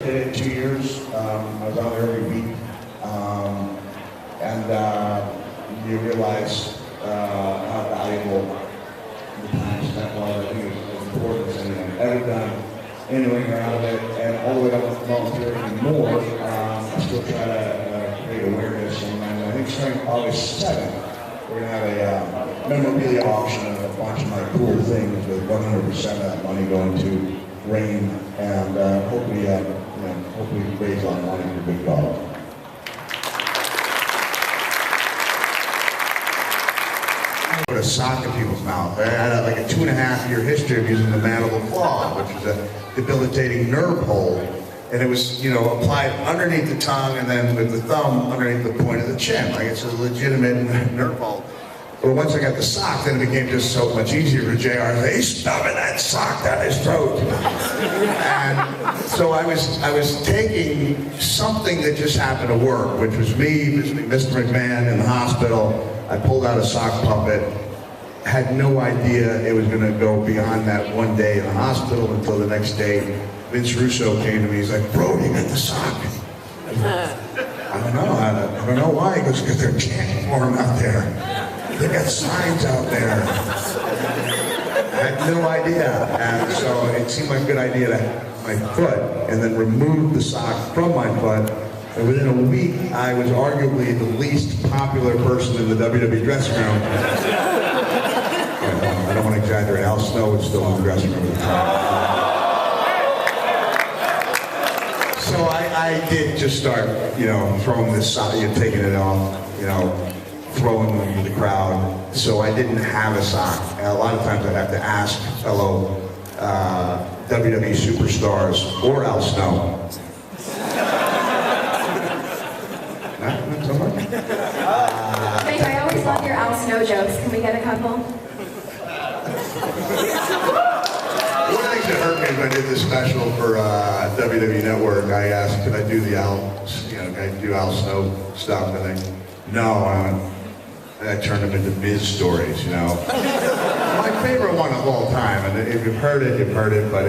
did it 2 years. I was on there every week. You realize how valuable the time spent was. I think it was as important as anything I've ever done anywhere out of it, and all the way up to volunteering and more. I still try to create awareness, and I think starting August 7th, we're going to have a memorabilia auction of a bunch of my cool things with 100% of that money going to RAIN, and hopefully raise a lot of money for Big Dog. Put a sock in people's mouth. I had like a 2.5-year history of using the mandible claw, which is a debilitating nerve hold. And it was, applied underneath the tongue and then with the thumb underneath the point of the chin. Like it's a legitimate nerve hold. But once I got the sock, then it became just so much easier for JR to say, he's stuffing that sock down his throat. And so I was taking something that just happened to work, which was me visiting Mr. McMahon in the hospital. I pulled out a sock puppet, had no idea it was going to go beyond that one day in the hospital until the next day. Vince Russo came to me, he's like, bro, you got the sock? I don't know, I don't know why. He goes, because they're chanting for him out there. They got signs out there. I had no idea. And so it seemed like a good idea to have my foot and then remove the sock from my foot. And within a week, I was arguably the least popular person in the WWE dressing room. I don't want to exaggerate. Al Snow was still in the dressing room at the time. So I did just start, throwing this sock, taking it off, throwing them into the crowd. So I didn't have a sock. And a lot of times I'd have to ask fellow WWE superstars or Al Snow. Not so much. Thank you. I always love your Al Snow jokes. Can we get a couple? One of the things that hurt me when I did this special for WWE Network, I asked, could I do the Al Snow stuff? And they, no. And I turned them into Miz stories, My favorite one of all time, and if you've heard it, but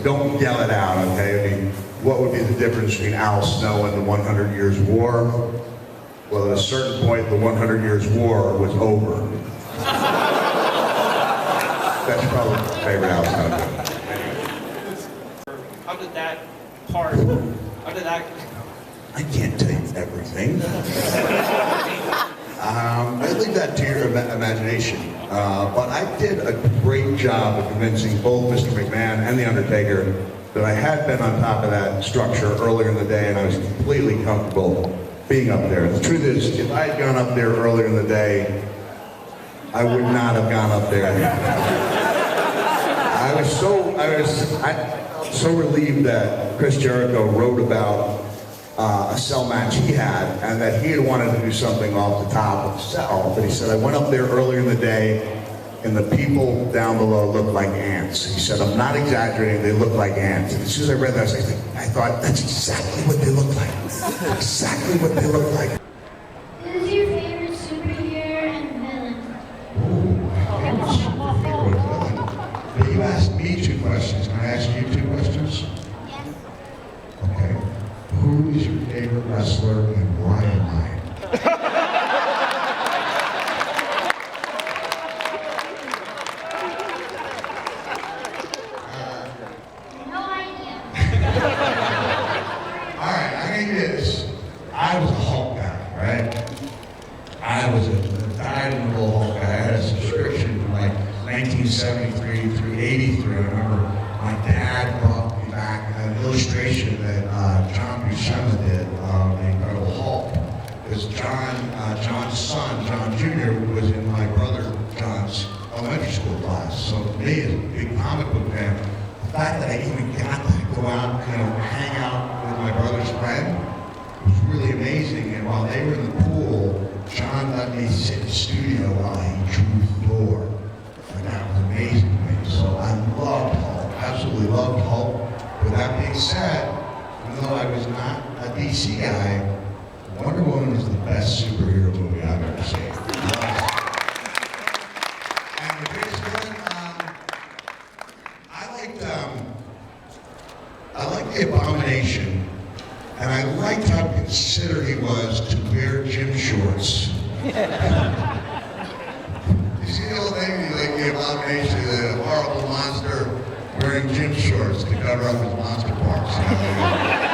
don't yell it out, okay? I mean, what would be the difference between Al Snow and the 100 Years' War? Well, at a certain point, the 100 Years' War was over. That's probably my favorite Al Snow. How did that? I can't tell you everything. I leave that to your imagination. But I did a great job of convincing both Mr. McMahon and The Undertaker that I had been on top of that structure earlier in the day and I was completely comfortable being up there. The truth is, if I had gone up there earlier in the day, I would not have gone up there. I was so relieved that Chris Jericho wrote about a cell match he had, and that he had wanted to do something off the top of the cell. But he said, I went up there earlier in the day, and the people down below looked like ants. He said, I'm not exaggerating, they look like ants. And as soon as I read that, I thought, that's exactly what they look like. Exactly what they look like. Who's your favorite superhero and villain? But you asked me 2 questions. Can I ask you 2 questions? Yes. Okay. Who is your favorite wrestler and why am I? No idea. All right, I think this. I was a Hulk guy, right? I was a dyed-in-the-wool Hulk guy. I had a subscription from like 1973 through 83. I remember my dad brought me back an illustration that John Buscema did of the Incredible Hulk. Because John's son, John Jr., was in my brother John's elementary school class. So to me, as a big comic book fan, the fact that I even got to go out, hang out with my brother's friend was really amazing. And while they were in the pool, John let me sit in the studio while he drew Thor. And that was amazing to me. So I loved Hulk, absolutely loved Hulk. With that being said, even though I was not a DC guy, Wonder Woman was the best superhero movie I've ever seen. And the biggest villain, I liked the Abomination And I liked how considerate he was to wear gym shorts. You see the old lady, like the abomination, the horrible monster wearing gym shorts to cover up his monster parts.